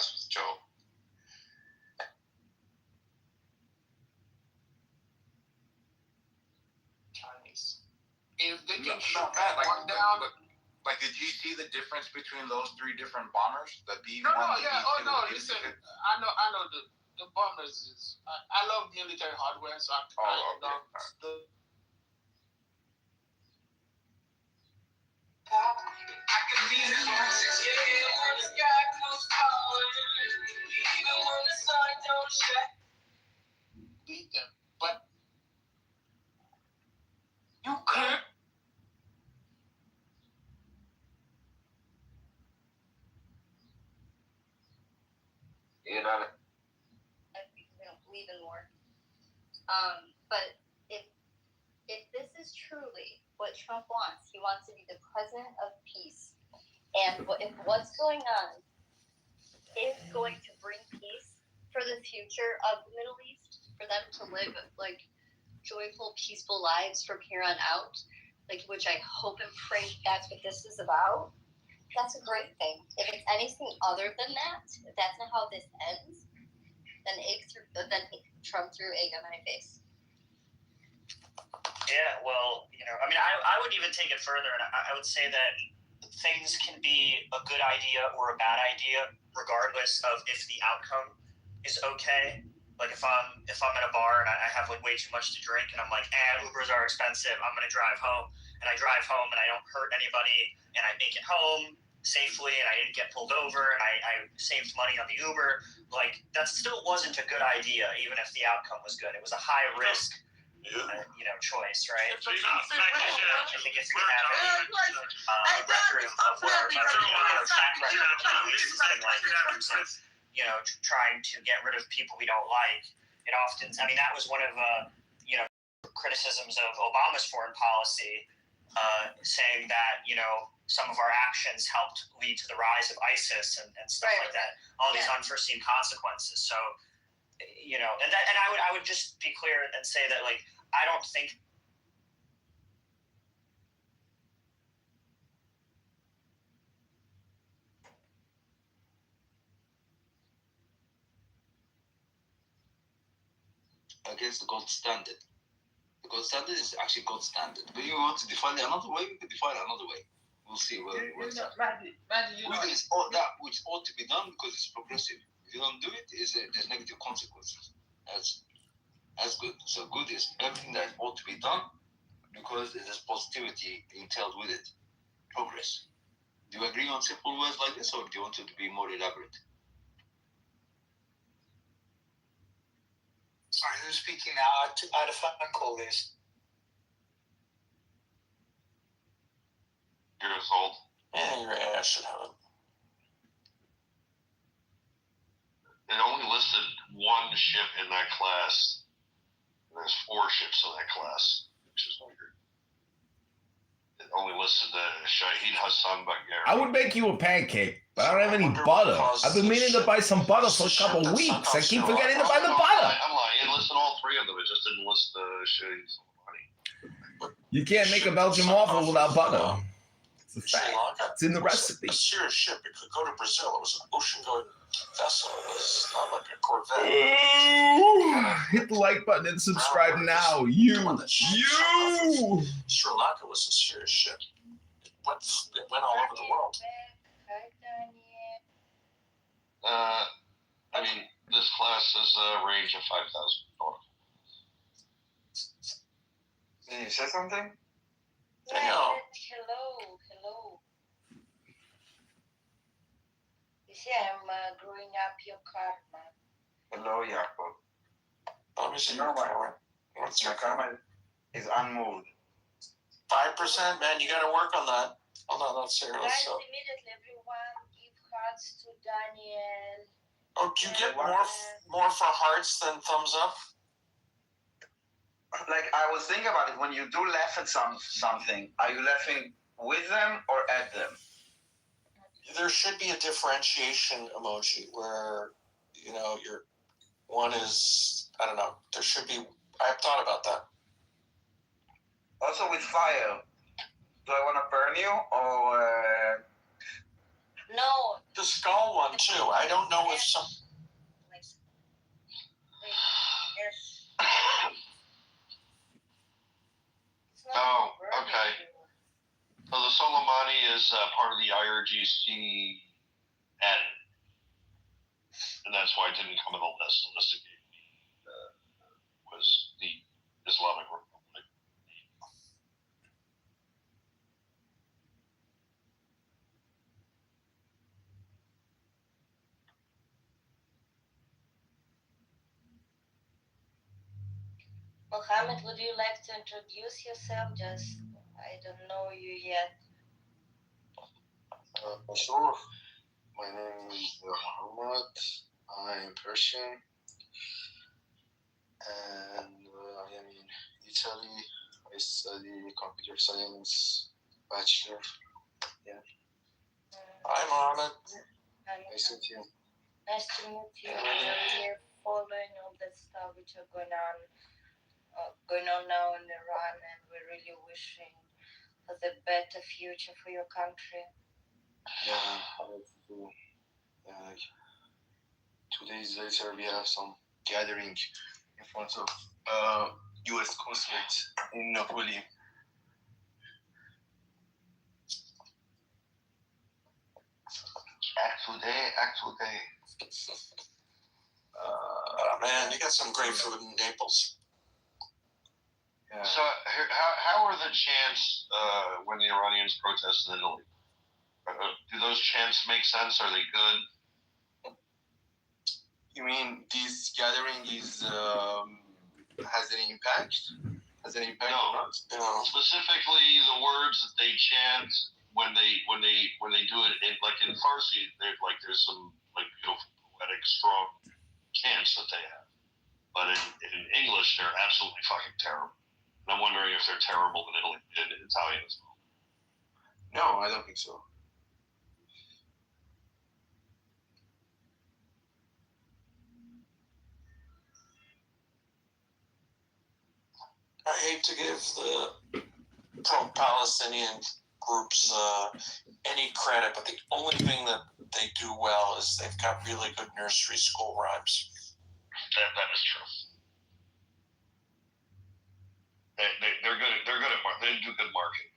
sympathize with Joe. Chinese. If they can not bad. Like, did you see the difference between those three different bombers? The B1, No, the yeah. B2, Oh no, the listen. B2? I know the bombers is. I love military hardware, so I love the. I can be the voices, yeah, when the sky comes falling, even when the sun don't shine. Beat them, but you can't. You know. We don't believe in war. But if this is truly what Trump wants, he wants to be the president of peace. And if what's going on is going to bring peace for the future of the Middle East, for them to live like joyful, peaceful lives from here on out, like which I hope and pray that's what this is about. That's a great thing. If it's anything other than that, if that's not how this ends, then Trump threw egg on my face. Yeah, well, I mean, I would even take it further, and I would say that things can be a good idea or a bad idea, regardless of if the outcome is okay. Like if I'm at a bar and I have like way too much to drink, and I'm like, Ubers are expensive, I'm gonna drive home, and I drive home and I don't hurt anybody, and I make it home safely, and I didn't get pulled over, and I saved money on the Uber. Like that still wasn't a good idea, even if the outcome was good. It was a high risk. Choice, right? So, I think if we have a record of where track record of like in terms of trying to get rid of people we don't like, it often. I mean, that was one of criticisms of Obama's foreign policy, saying that some of our actions helped lead to the rise of ISIS and stuff like that. All these unforeseen consequences. So. And I would just be clear and say that, like, I don't think. Against the gold standard. The gold standard is actually gold standard. But you want to define it another way, we can define it another way. We'll see what's that. It's all that which ought to be done because it's progressive. If you don't do it, there's negative consequences. That's good. So good is everything that ought to be done because there's positivity entailed with it. Progress. Do you agree on simple words like this, or do you want it to be more elaborate? Sorry, who's speaking now? I had a phone call this. Years old. Yeah, you're right. I should have it. They only listed one ship in that class. There's 4 ships in that class, which is weird. It only listed the Shahid Hassan Bagheera. I would make you a pancake, but I don't have any butter. I've been meaning to buy some butter for a couple of weeks. I keep forgetting to buy the butter. I'm lying. It listed all 3 of them. It just didn't list the Shahid Hassan. You can't make a Belgian waffle without butter. It's a fact. It's in the recipe. A serious ship. It could go to Brazil. It was an ocean-going vessel. It was not like a Corvette. Hit the like button and subscribe now. You. Sri Lanka was a serious ship. It went all over the world. I mean, this class is a range of $5,000. Did you say something? Hello. You see, I'm growing up your karma. Hello, Jacob. Let me see your karma. What's your karma? Is unmoved. 5%, man. You got to work on that. Hold on, let's see. Guys, immediately everyone give hearts to Daniel. Oh, do you get more for hearts than thumbs up? Like, I was thinking about it. When you do laugh at something, are you laughing with them or at them? There should be a differentiation emoji where, your one is, I don't know, there should be, I've thought about that. Also with fire, do I want to burn you or No, The skull one too. I don't know if some. like, it's not Oh, burning okay. you. So the Soleimani is part of the IRGC N, and that's why it didn't come on the list. The list it gave me was the Islamic Republic. Mohammed, would you like to introduce yourself? Just, I don't know you yet. Sure. My name is Muhammad. I'm Persian, and I am in Italy. I study computer science bachelor. I'm on it. Nice to meet you. Nice to meet you. We're following all the stuff which are going on now in Iran, and we're really wishing for the better future for your country. Yeah, I like to do. 2 days later, we have some gathering in front of U.S. consulate in Napoli. Act today. Oh man, you got some great food in Naples. Yeah. So how are the chants when the Iranians protest in Italy? Do those chants make sense? Are they good? You mean this gathering is has an impact? Has an impact No. or not? No. Specifically, the words that they chant when they do it in Farsi, there's some beautiful, poetic, strong chants that they have. But in English, they're absolutely fucking terrible. And I'm wondering if they're terrible in Italian as well. No, I don't think so. I hate to give the pro-Palestinian groups any credit, but the only thing that they do well is they've got really good nursery school rhymes. That is true. They're good. They do good marketing.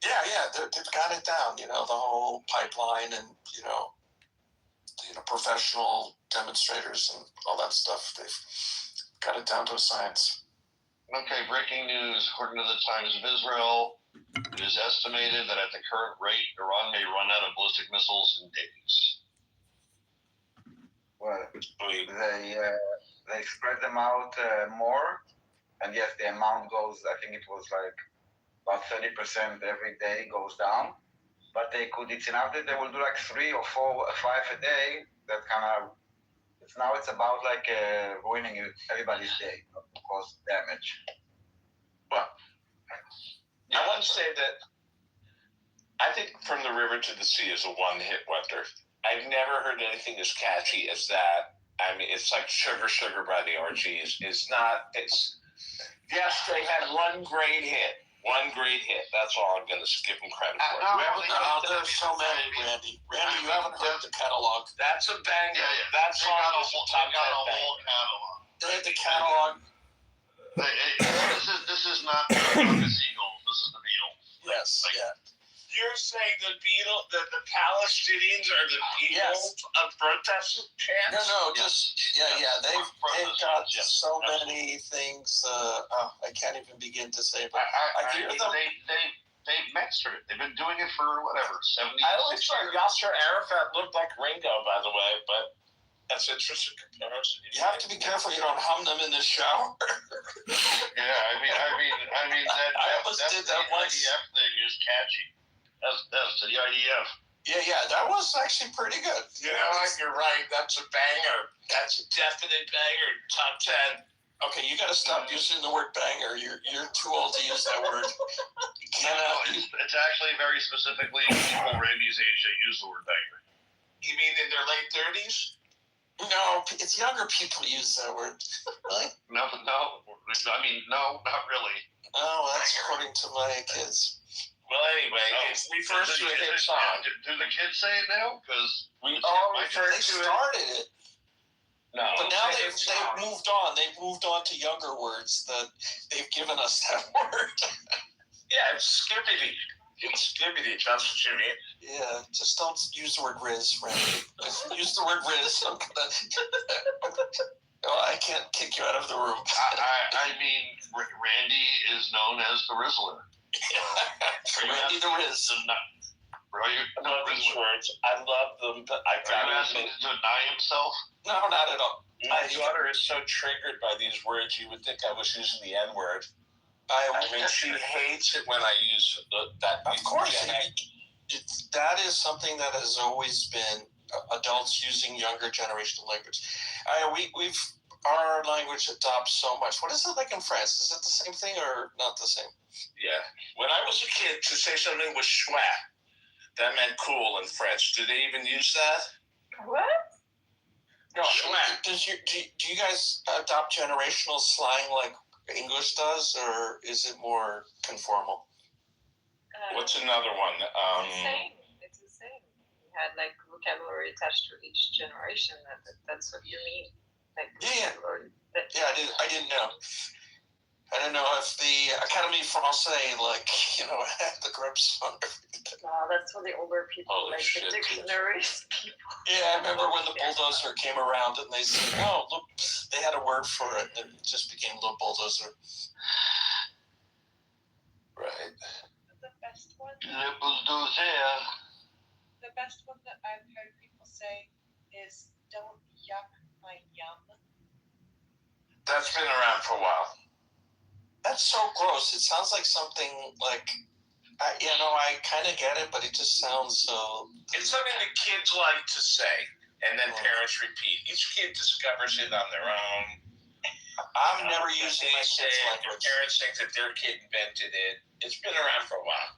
Yeah, they've got it down. You know, the whole pipeline and professional demonstrators and all that stuff. They've got it down to a science. Okay, breaking news. According to the Times of Israel, it is estimated that at the current rate, Iran may run out of ballistic missiles in days. Well, they spread them out more, and yes, the amount goes. I think it was like about 30% every day goes down. But it's enough that they will do like 3 or 4 or 5 a day. That kind of. It's about like ruining everybody's day, not to cause damage. Well, I want to say that I think From the River to the Sea is a one-hit wonder. I've never heard anything as catchy as that. I mean, it's like Sugar Sugar by the RGs. Yes, they had one great hit. That's all I'm going to give them credit for. There's so many, Randy. Randy, you haven't heard the catalog. That's a banger. Yeah. That song is a top 10 whole banger. catalog. They had the catalog. This is not the Seagulls. This is the Beatles. Yes. Yeah. You're saying the Palestinians are the Beatles of protest chants? No, just they've got so many things. I can't even begin to say, but I hear them. They've mastered it. They've been doing it for 70 I always thought Yasser Arafat looked like Ringo, by the way, but that's interesting comparison. You have to be careful you don't hum them in the shower. Yeah, I mean that. I almost did that once. The IDF thing is catchy. That's the IDF. Yeah, that was actually pretty good. You know, you're right. That's a banger. That's a definite banger. Top 10. Okay, you got to stop using the word banger. You're too old to use that word. You cannot. It's actually very specifically people Randy's age that use the word banger. You mean in their late 30s? No, it's younger people use that word. Really? No. I mean, no, not really. Oh, that's according to my kids. Well, anyway, it refers to a hit song. Do the kids say it now? Because We all refer They to it. started it, No, but now it's a they've hit song. moved on. They've moved on to younger words that they've given us that word. Yeah, it's skibbity. It's skibbity. That's what you mean. Yeah, just don't use the word Riz, Randy. If you use the word Riz, I'm gonna. Oh, I can't kick you out of the room. I mean, Randy is known as the Rizzler. Randy the Riz. I love these words. I love them, but I Are you gotta asking admit, him to deny himself? No, not at all. my daughter is so triggered by these words. You would think I was using the N word. I mean, she hates it when I use that. Of course, that is something that has always been adults using younger generational language. We've our language adopts so much. What is it like in France? Is it the same thing or not the same? Yeah. When I was a kid, to say something was chouette. That meant cool in French. Do they even use that? What? No, chouette. Do you guys adopt generational slang like English does, or is it more conformal? What's another one? It's the same. You had like vocabulary attached to each generation. That's what you mean. Like Yeah. vocabulary. I didn't know. I don't know if the Académie Française, had the grips on everything. No, that's for the older people, Holy like shit, the dictionaries people. Yeah, I remember when the bulldozer came around and they said, oh, look, they had a word for it, and it just became the bulldozer. Right. The best one. Le bulldozer. The best one that I've heard people say is "Don't yuck my yum." That's been around for a while. That's so gross. It sounds like something like, I kind of get it, but it just sounds so. It's something that kids like to say, and then parents repeat. Each kid discovers it on their own. I'm never using my kids' language. Parents think that their kid invented it. It's been around for a while.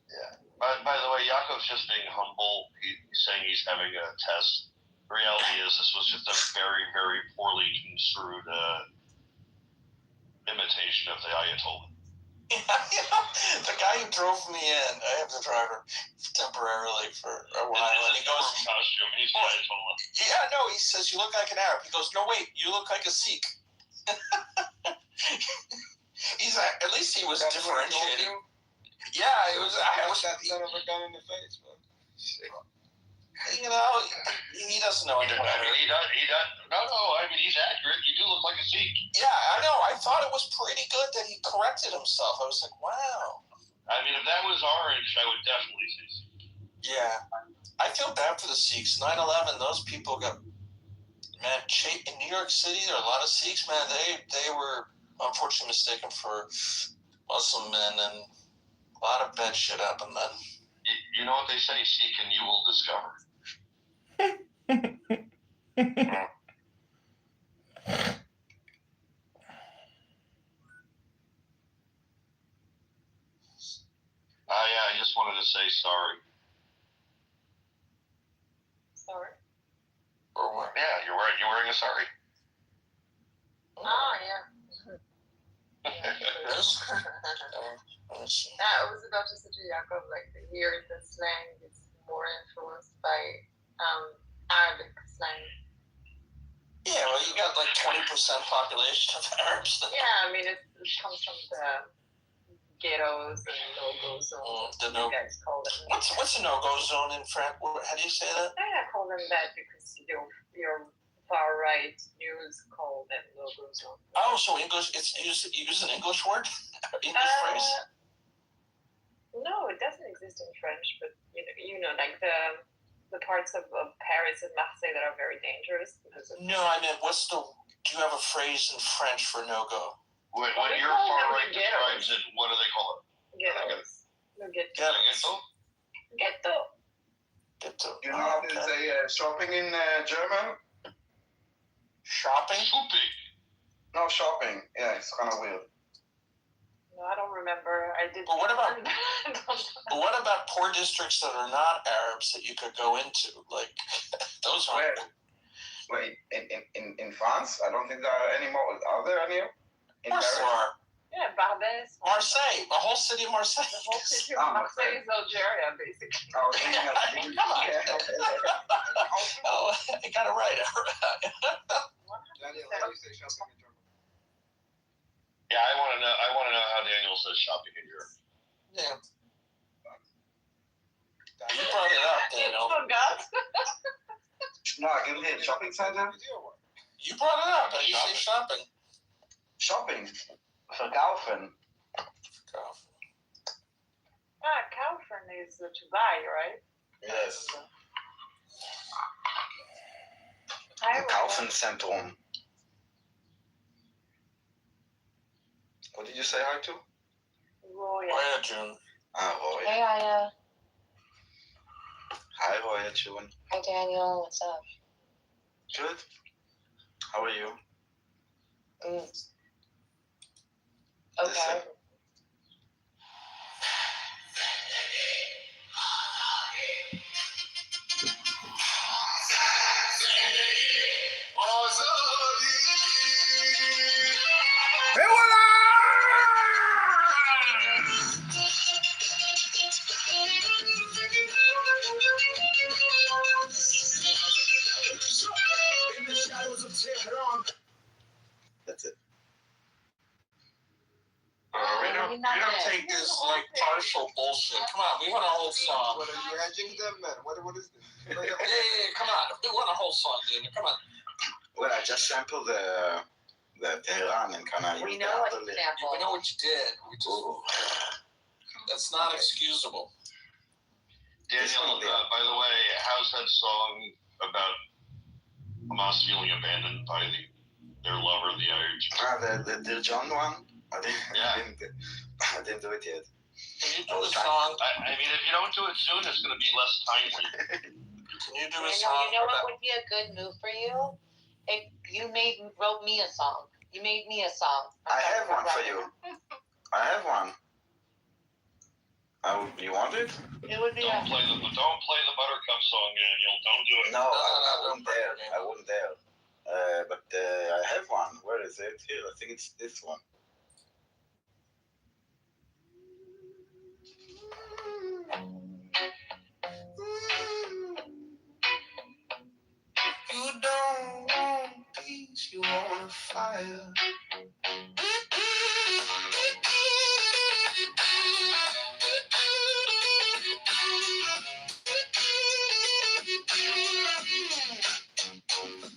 Yeah. By the way, Yakov's just being humble. He's saying he's having a test. The reality is this was just a very, very poorly construed imitation of the Ayatollah. The guy who drove me in, I have the driver temporarily for a while, and he goes, costume, he's the Ayatollah. yeah, no, he says, you look like an Arab. He goes, no, wait, you look like a Sikh. He's at least he was differentiating. Yeah, it was. I was that son of a gun in the face, man. He doesn't know any better. He does. No. I mean, he's accurate. You do look like a Sikh. Yeah, I know. I thought it was pretty good that he corrected himself. I was like, wow. I mean, if that was orange, I would definitely say Sikh. Yeah, I feel bad for the Sikhs. 9/11, those people got, man, in New York City, there are a lot of Sikhs, man. They were unfortunately mistaken for Muslim men, and a lot of bad shit happened then. You know what they say? Seek and you will discover. I just wanted to say sorry. Sorry. Or what? Yeah, you're wearing a sorry. Oh, yeah. I was about to say to Jacob, like here the slang is more influenced by Arabic slang. Yeah, well, you got like 20% population of Arabs. Yeah, I mean it comes from the ghettos and no-go zones. You guys call them. What's a no-go zone in France? How do you say that? I call them that because your far right news call them no-go zone. Oh, so English? You use an English word? English phrase? No, it doesn't exist in French, but like the parts of Paris and Marseille that are very dangerous because of. No, I mean, do you have a phrase in French for no-go? When your far right describes it, what do they call it? Ghettos. Ghetto. You know how to say shopping in German? Shopping? Shopping. No, shopping. Yeah, it's kind of weird. No, I don't remember. I did. But what about poor districts that are not Arabs that you could go into? Like those are. Wait, in France? I don't think there are any more. Are there any? Of course there are. Yeah, Barbès. Marseille, the whole city of Marseille. The whole city of Marseille is Algeria, basically. Oh, thinking of Come on. Oh, I got it right. Daniel, how do you say shopping in German? Yeah, I want to know how Daniel says shopping in Europe. Yeah. You brought it up, Daniel. Forgot. No, I can hear shopping center. You brought it up. How do you say shopping? Shopping. Verkaufen. Kaufen is to buy, right? Yes. I Kaufenzentrum. What did you say hi to? Roya. Roya June. Ah, Roy. Hey, Aya. Hi, Roy, June. Hi, Daniel. What's up? Good. How are you? Okay. Listen. Et voilà! That's it. We don't take this like partial bullshit. Come on, we want a whole song. What are you hedging them, man? What is this? Hey, come on, we want a whole song, Daniel. Come on. Well, I just sampled the Tehran and kind of. We know what you sampled. We know what you did. We just, that's not excusable. Daniel, by the way, how's that song about Hamas feeling abandoned by their lover, the Irish? The John one? I didn't do it yet. Can you do a song? I mean, if you don't do it soon, it's going to be less timely. Can you do a You song? know what would be a good move for you? If you wrote me a song. You made me a song. I have one for you. I have one. You want it? It would be Don't play the Buttercup song, Daniel. Don't do it. No, I wouldn't dare. I wouldn't dare. But I have one. Where is it? Here, I think it's this one. You don't want peace, you want a fire.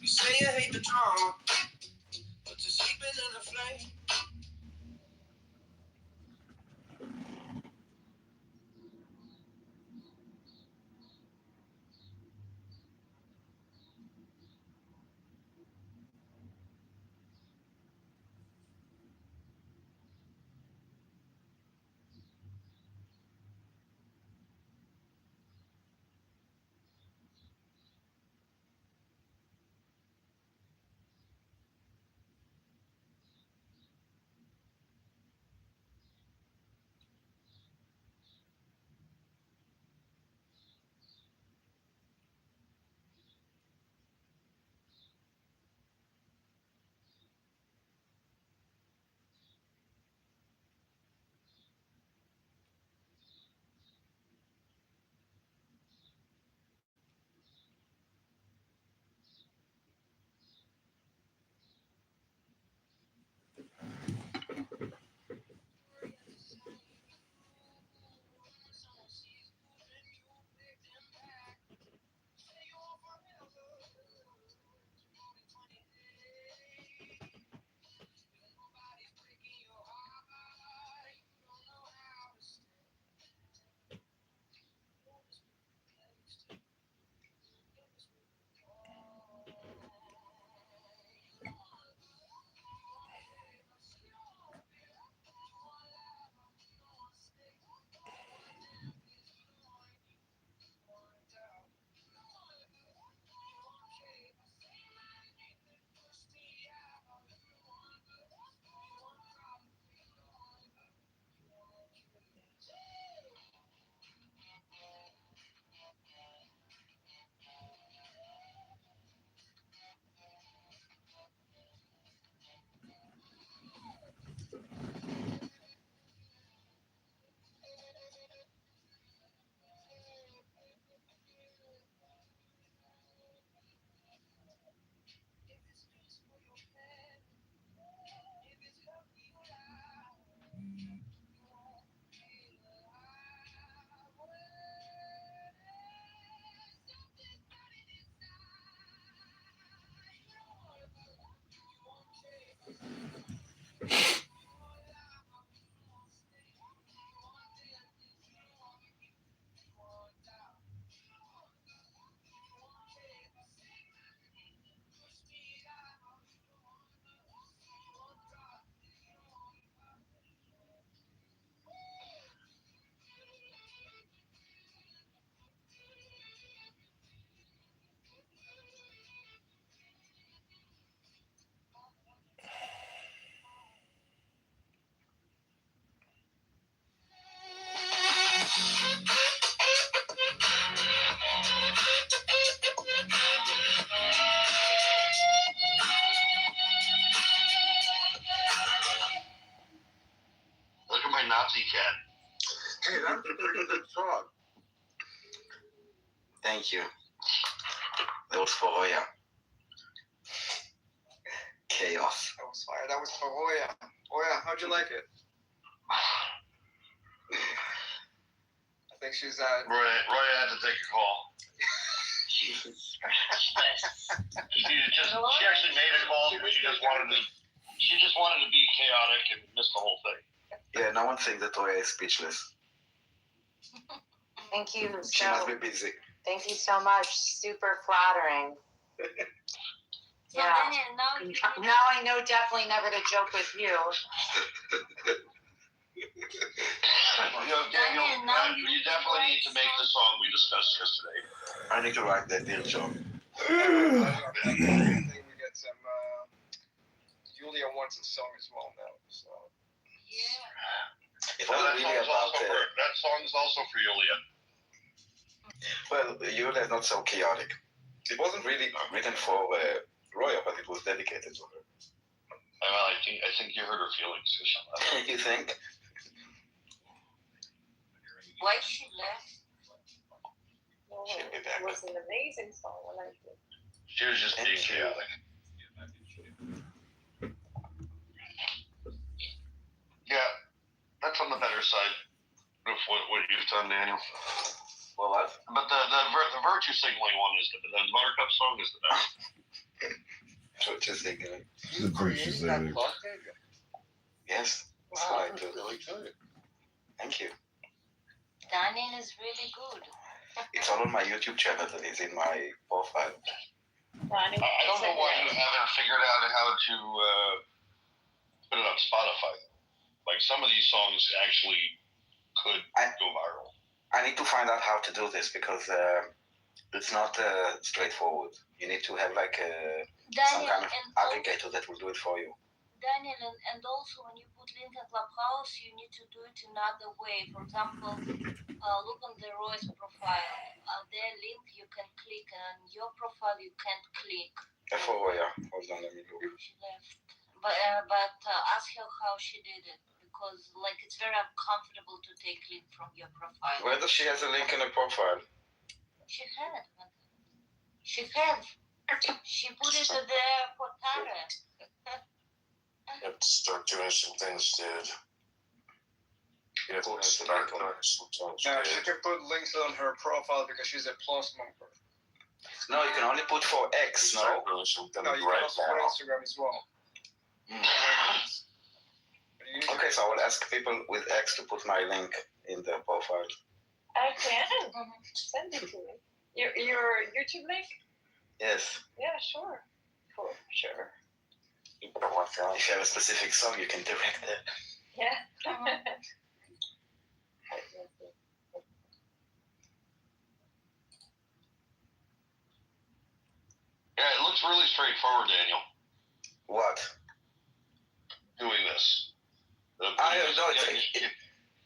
You say you hate the drum, but you're sleeping in a flame. Nazi cat. Hey, that's a pretty good song. Thank you. That was for Roya. Chaos. That was fire. That was for Oya. Oya, how'd you like it? I think she's Roy had to take a call. She actually made a call because she just wanted to be chaotic and miss the whole thing. Yeah, no one thinks that Roya is speechless. Thank you. She must be busy. Thank you so much. Super flattering. So Yeah. Daniel, Now I know definitely never to joke with you. Daniel, you definitely need to make the song we discussed yesterday. I need to write that deal, John. I think we get some. Julia wants a song as well now. So. yeah. It wasn't really about. That song is also for Yulia. Well, Yulia is not so chaotic. It wasn't really written for Roya, but it was dedicated to her. Well, I think you hurt her feelings. You think? Why she left? She'll be back. It was an amazing song. I liked it. She was just being chaotic. Yeah, that's on the better side of what you've done, Daniel. Well, what? But the virtue signaling one is the Buttercup song is the best. Virtue signaling. The virtue signaling. Yes, that's Wow, what I do. really good. Thank you. Daniel is really good. It's all on my YouTube channel that is in my profile. I don't know why you haven't figured out how to put it on Spotify. Like some of these songs actually could go viral. I need to find out how to do this because it's not straightforward. You need to have like some Daniel, kind of and aggregator that will do it for you. Daniel, and also when you put link at Clubhouse, you need to do it another way. For example, look on the Roy's profile. Their link you can click, and your profile you can't click. For Roya, hold on, let me look. She left, but ask her how she did it because like it's very uncomfortable to take link from your profile. Whether she has a link in her profile? She had. She had. She put it there for Tara. You have to start doing some things, dude. You have to start doing some things, Now she dude. can put links on her profile because she's a plus member. No, you can only put for X, no? Start doing some things No, you can right also put now. Instagram as well. Okay, so I will ask people with X to put my link in their profile. I can send it to me. Your YouTube link? Yes. Yeah, sure. For sure. If you have a specific song, you can direct it. Yeah. Yeah, it looks really straightforward, Daniel. What? Doing this. I don't know.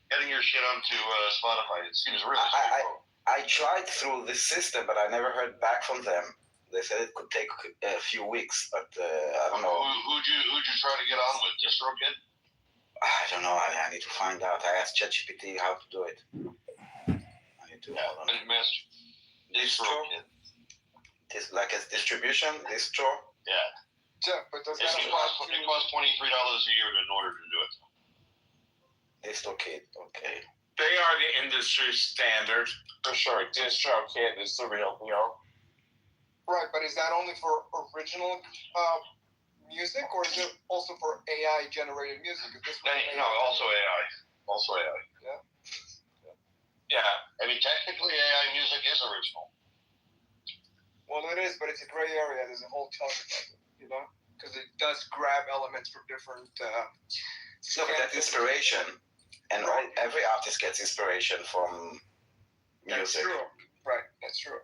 Getting your shit onto Spotify. It seems really straightforward. I tried through this system, but I never heard back from them. They said it could take a few weeks, but I don't know. Who'd you try to get on with? DistroKid? I don't know. I need to find out. I asked ChatGPT how to do it. I need to. Yeah, I missed DistroKid. This like a distribution distro. Yeah. Yeah, but does It costs $23 a year in order to do it. DistroKid. Okay. They are the industry standard for sure. DistroKid is the real deal. Right, but is that only for original music, or is it also for AI generated music? No, also AI. Also AI. Yeah. Yeah. I mean, technically, AI music is original. Well, it is, but it's a gray area. There's a whole topic of it, you know, because it does grab elements from different. No, but that's inspiration, and every artist gets inspiration from music. That's true. Right, that's true.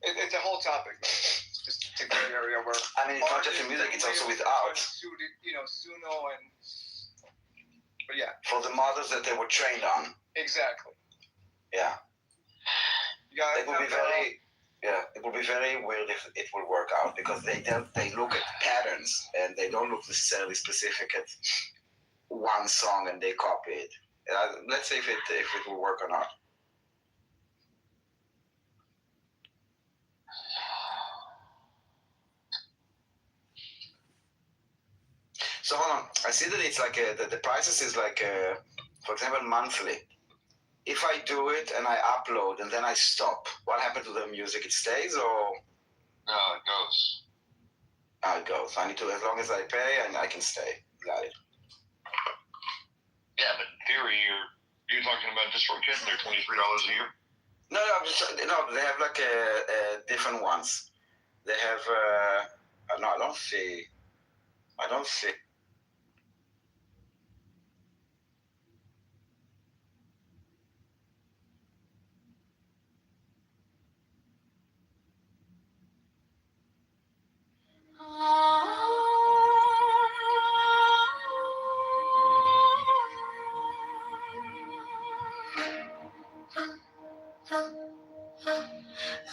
It's a whole topic. It's just a gray area where. I mean, it's not just in music; it's also with art. You know, Suno and. But yeah. For the models that they were trained on. Exactly. Yeah. It will be very. Yeah, it will be very weird if it will work out because they look at patterns and they don't look necessarily specific at one song and they copy it. Let's see if it will work or not. So hold on. I see that it's like the prices is like, for example, monthly. If I do it and I upload and then I stop, what happened to the music? It stays or? No, it goes. It goes. I need to, as long as I pay, and I can stay. Got it. Yeah, but in theory, you're talking about just for kids, they're $23 a year. No, they have like different ones. They have no, I don't see.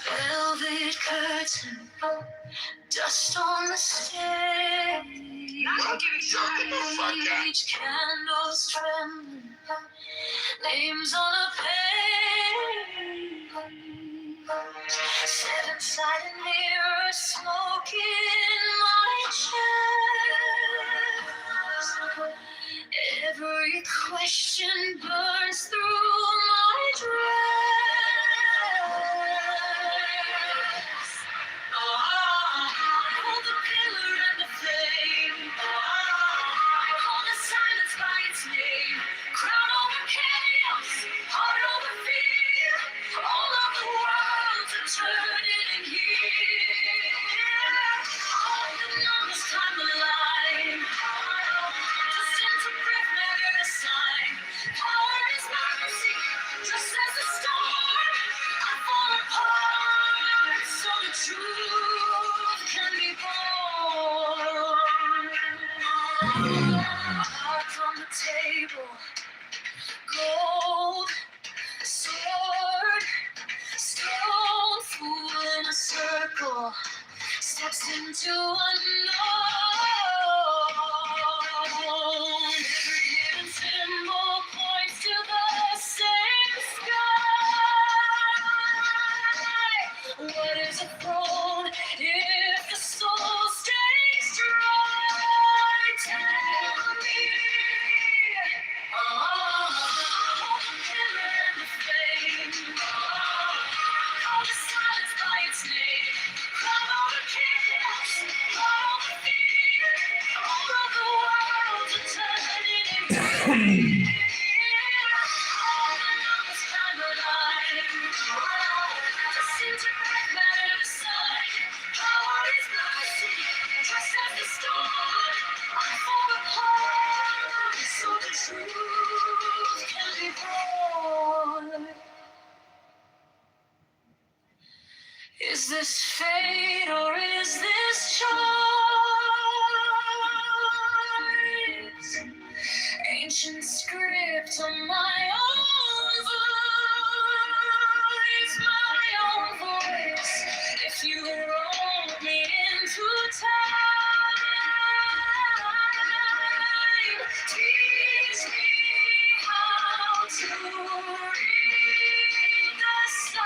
Velvet curtain, dust on the stage. Candles trembling, names on a page. Seven-sided mirror, smoke in my chest. Every question burns through my dress. Hold the pillar and the flame. Hold the silence by its name. Crown over chaos, heart over fear. All of the worlds are turning in here. All the numbers time alive. Just into breath, matter to sign. Power is mercy, just as the storm. I fall apart, so the truth can be born. Cards on the table, gold, sword, stone, fool in a circle, steps into unknown. Every hidden symbol points to the same sky. What is a throne if the soul stays dry? Tell me. Hold the pillar and the flame. Call the silence by its name. Call all the chaos, call all the fear. All of the worlds are turning into all the numbers time alive. Disintegrate matter to sign. Power is mercy, just as the storm. I fall apart, so the truth can be born. Is this fate or is this choice? Ancient script on my own voice. If you roll me into time, teach me how to read the signs.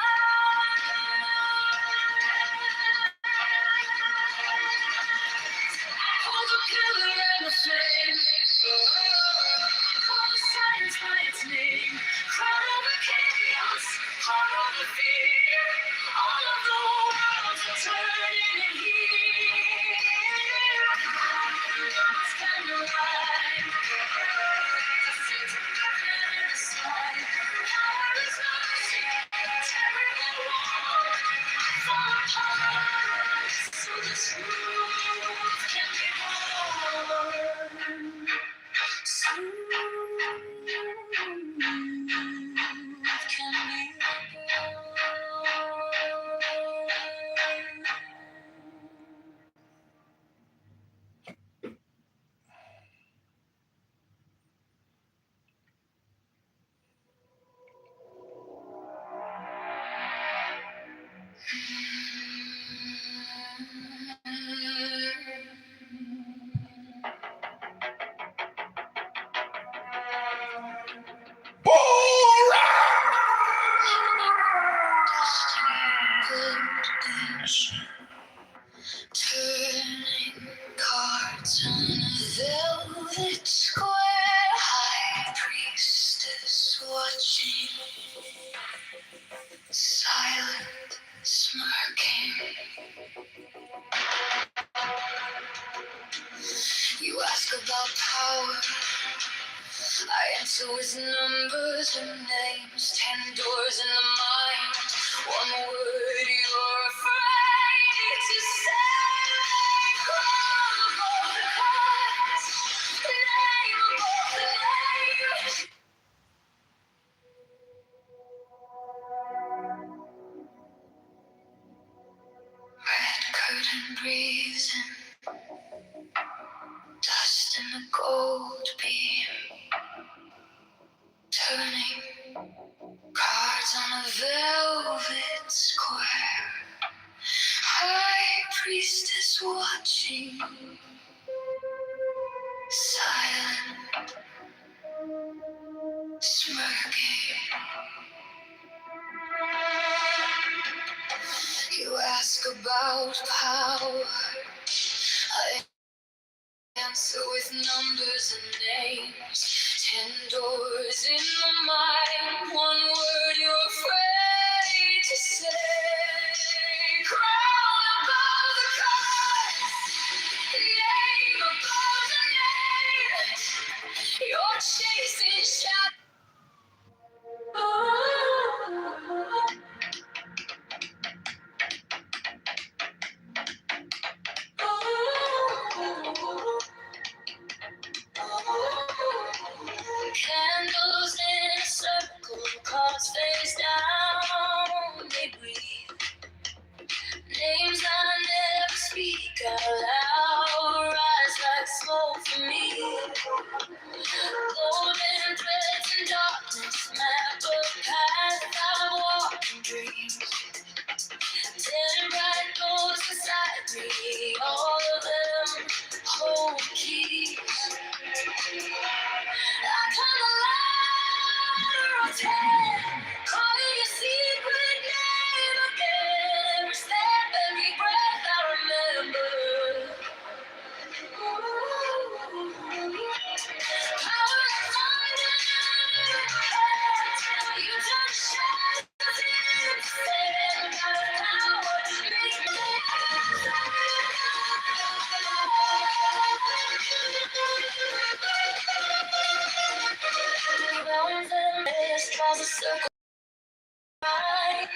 on a velvet square, high priestess watching, silent, smirking. You ask about power, I answer with numbers and names. 10 doors in the mind, one word you're afraid to say. Crown above the cards, name above the name. Red curtain breathes in, dust in the gold beam, turning cards on a velvet square. High priestess watching, silent, smirking. You ask about power, I answer with numbers and names. 10 doors in the mind, one word you're afraid to say. Crown above the cards, name above the name. You're chasing shadows. Candles in a circle, cards face down, they breathe. Names I never speak out loud, rise like smoke for me. Golden threads in darkness, map a path I've walked in dreams. 10 bright goals beside me, all of them hold keys. I come alive, of 10, calling your secret name again. Every step, every breath I remember. Power and thunder, you turn shadows into sand. Power, make rounds and race, cause a circle. I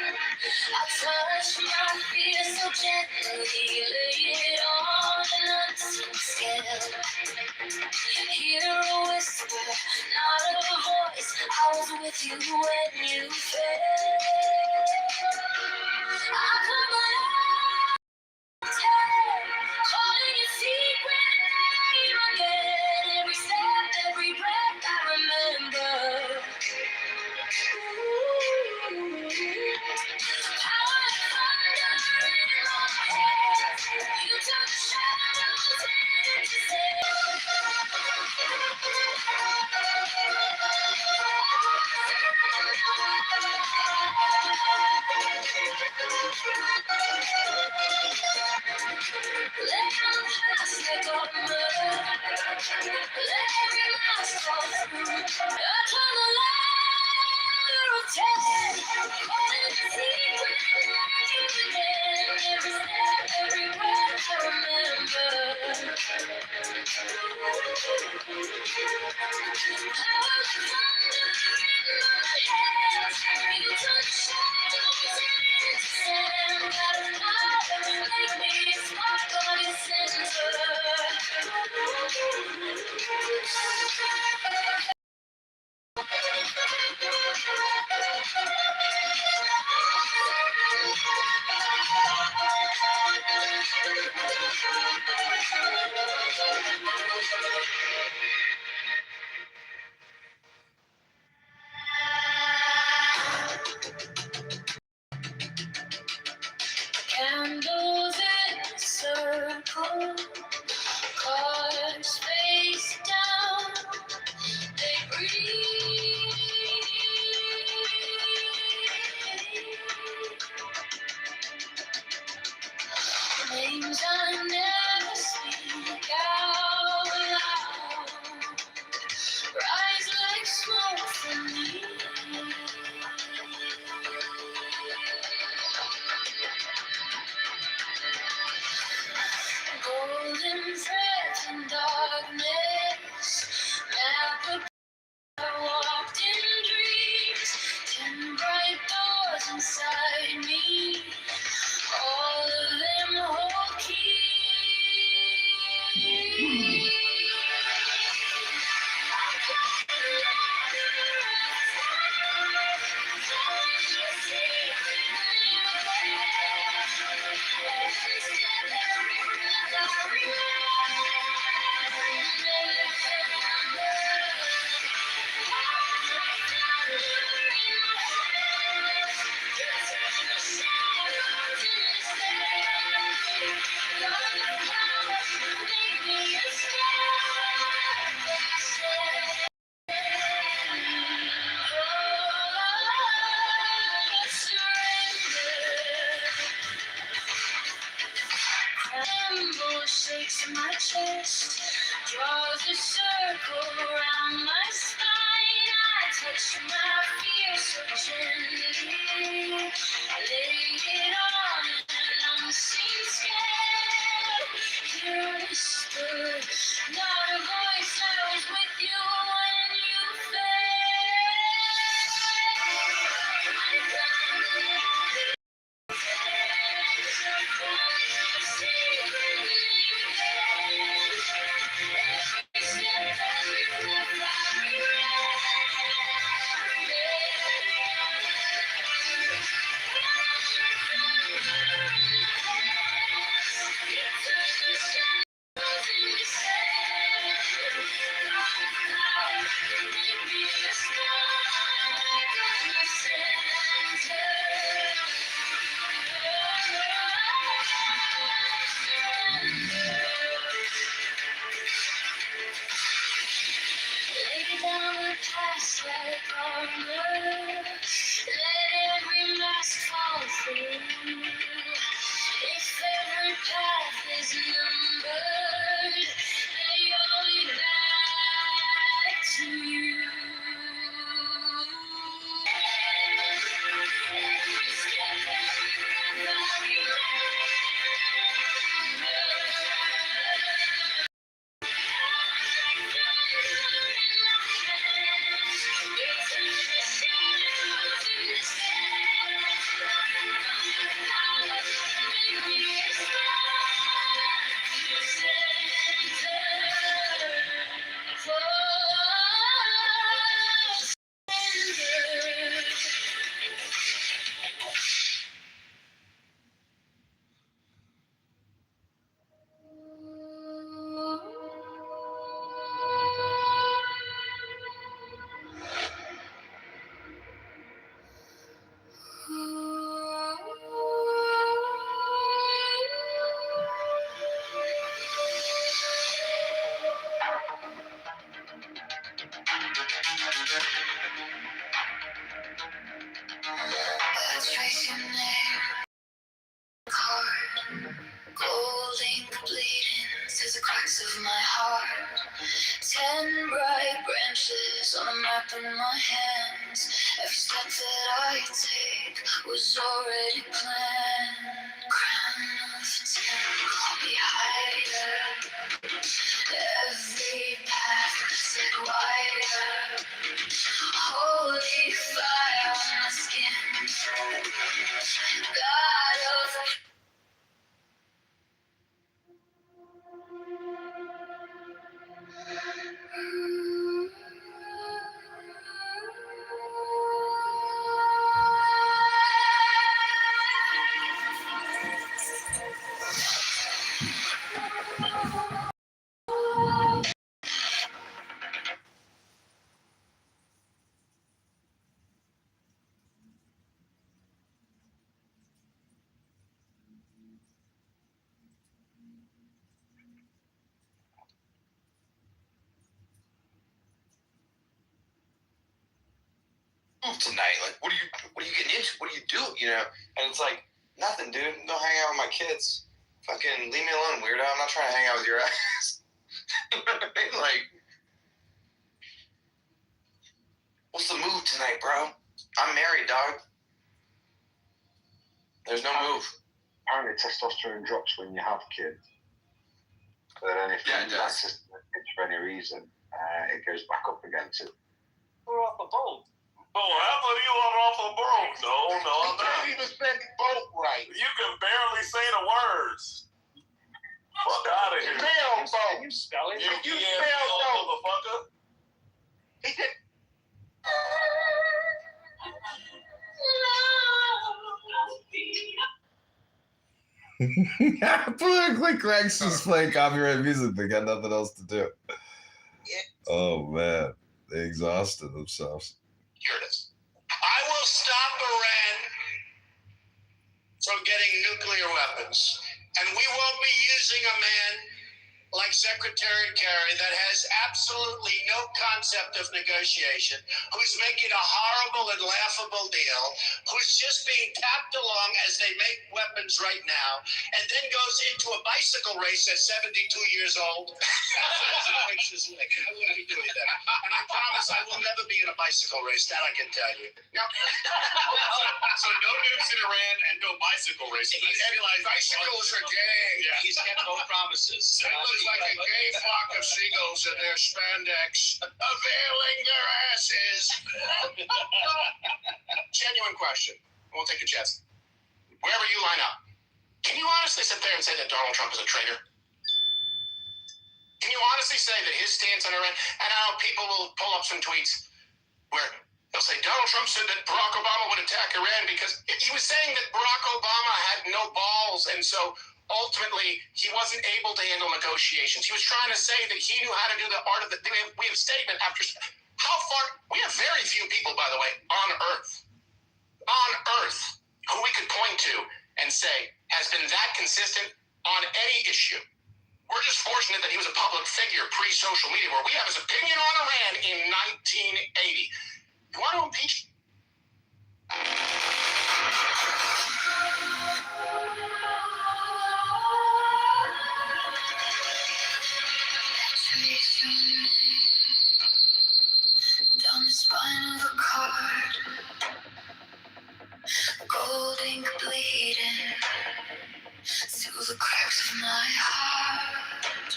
touch my fear so gently, lay it on an unseen scale. Hear a whisper, not a voice. I was with you when you fell. I come alive, calling your secret name again. Every step, every breath I remember. Power and thunder in my head. You turn shadows into let my past take over. Let every mask fall through. I come alive of 10, calling the secret name again. Every step, every breath I remember. Power and thunder in my head. You turn shadows into sand. Got a power, make me a spark on your center. Candles in a circle, cards face down, they breathe. Names I never speak out my chest, draws a circle around my spine. I touch my fear so gently, lay it on an unseen scale. Hear a whisper, not a voice. I was with you when you fell. Lay down the past like armor. Let every mask fall through. If every path is numbered, they all lead back to you. Every step, every breath, every Let's trace your name, card, gold ink bleeding through the cracks of my heart. 10 bright branches on a map in my hands. Every step that I take was already planned. Crown of 10, call me higher. Every path set wider. Holy fire on my skin. God of tonight. Like, what are you getting into? What are you doing? You know? And it's like, nothing, dude. Go hang out with my kids. Fucking leave me alone, weirdo. I'm not trying to hang out with your ass. You know what I mean? Like, what's the move tonight, bro? I'm married, dog. There's no move. Apparently, testosterone drops when you have kids. But then if you lose access to the kids for any reason, it goes back up again. So We're off a boat. Oh, I thought you were off a boat. No, I'm not. can't even spell boat right. You can barely say the words. Fuck out of here. Spell boat. You spell it? You spell boat. Motherfucker. He said, Politically correct, just playing copyright music. They got nothing else to do. Oh man, they exhausted themselves. here it is. I will stop Iran from getting nuclear weapons, and we won't be using a man like Secretary Kerry that has absolutely no concept of negotiation, who's making a horrible and laughable deal, who's just being tapped along as they make weapons right now, and then goes into a bicycle race at 72 years old. I wouldn't be doing that. And I promise I will never be in a bicycle race, that I can tell you. No. So no nukes in Iran and no bicycle racing. Bicycles are gay. Yeah. He's kept no promises. They look like a gay flock of seagulls in their spandex, availing their asses. Genuine question. We'll take a chance. Wherever you line up, can you honestly sit there and say that Donald Trump is a traitor? Can you honestly say that his stance on Iran, and how people will pull up some tweets where they'll say Donald Trump said that Barack Obama would attack Iran because he was saying that Barack Obama had no balls, and so ultimately he wasn't able to handle negotiations. He was trying to say that he knew how to do the art of the. We have statement after. How far? We have very few people, by the way, on Earth who we could point to and say has been that consistent on any issue. We're just fortunate that he was a public figure pre-social media, where we have his opinion on Iran in 1980. You want to impeach? Down the spine of a card, gold ink bleeding through the cracks of my heart.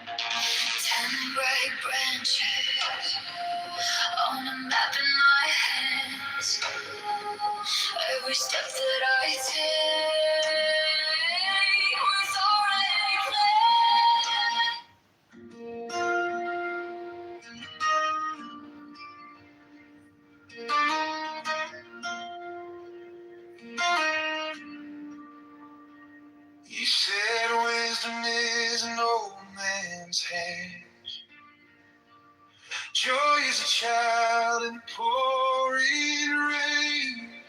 10 bright branches on a map in my hands. Every step that I take was already planned. You said wisdom is an old man's hand. Joy is a child in pouring rain.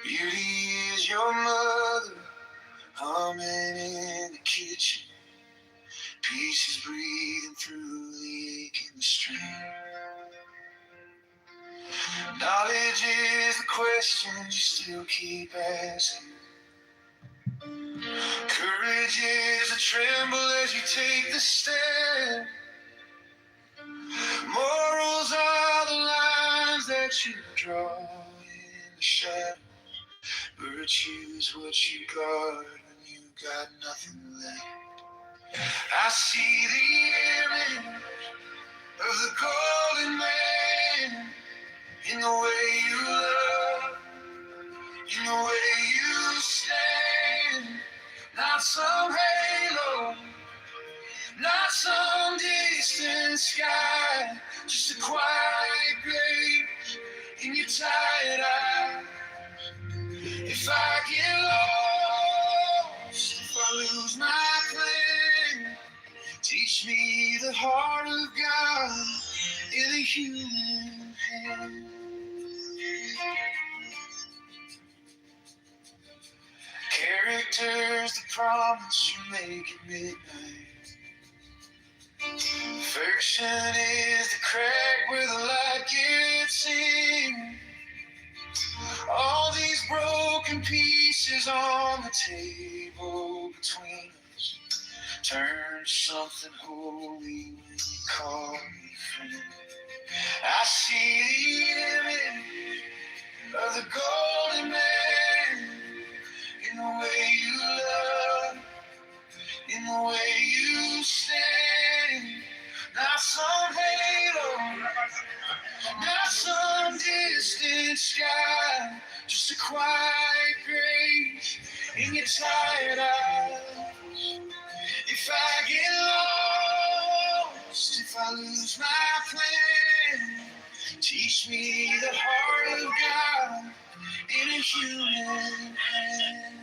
Beauty is your mother humming in the kitchen. Peace is breathing through the ache and the strain. Knowledge is the question you still keep asking. Courage is a tremble as you take the step. Morals are the lines that you draw in the shadows. Virtue's what you guard when you got nothing left. I see the image of the golden man in the way you love, in the way you stand. Not some halo, not some distant sky, just a quiet grace in your tired eyes. If I get lost, if I lose my plan, teach me the heart of God in a human hand. Character's the promise you make at midnight. Fiction is the crack where the light gets in. All these broken pieces on the table between us turn to something holy when you call me friend. I see the image of the golden man in the way you love, in the way you stand. Not some halo, not some distant sky, just a quiet grace in your tired eyes. If I get lost, if I lose my plan, teach me the heart of God in a human hand.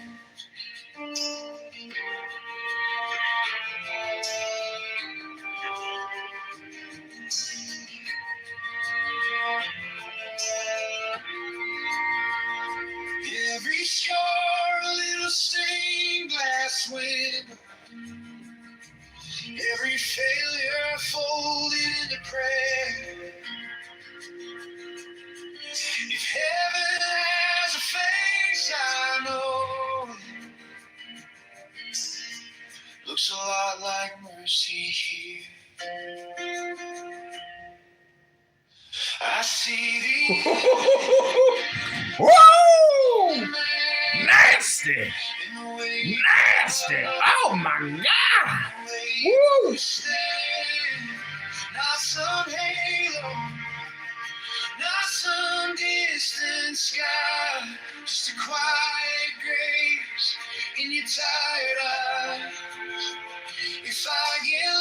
Every scar, a little stained glass window, heart folded into prayer. If heaven has a face, I know looks a lot like mercy here. I see the Whoa! Nasty! Nasty! Oh my God! Woo! Not some halo, not some distant sky, just a quiet grace in your tired eyes. If I get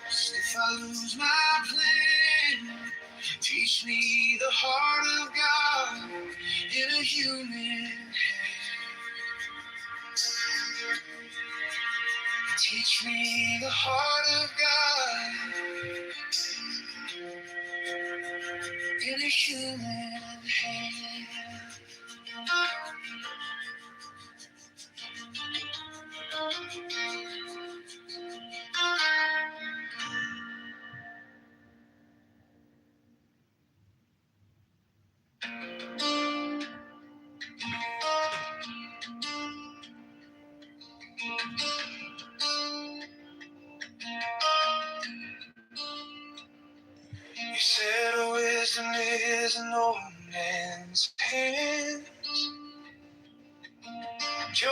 lost, if I lose my plan, teach me the heart of God in a human hand. Teach me the heart of God in a human hand. You said wisdom is an old man's hand. Joy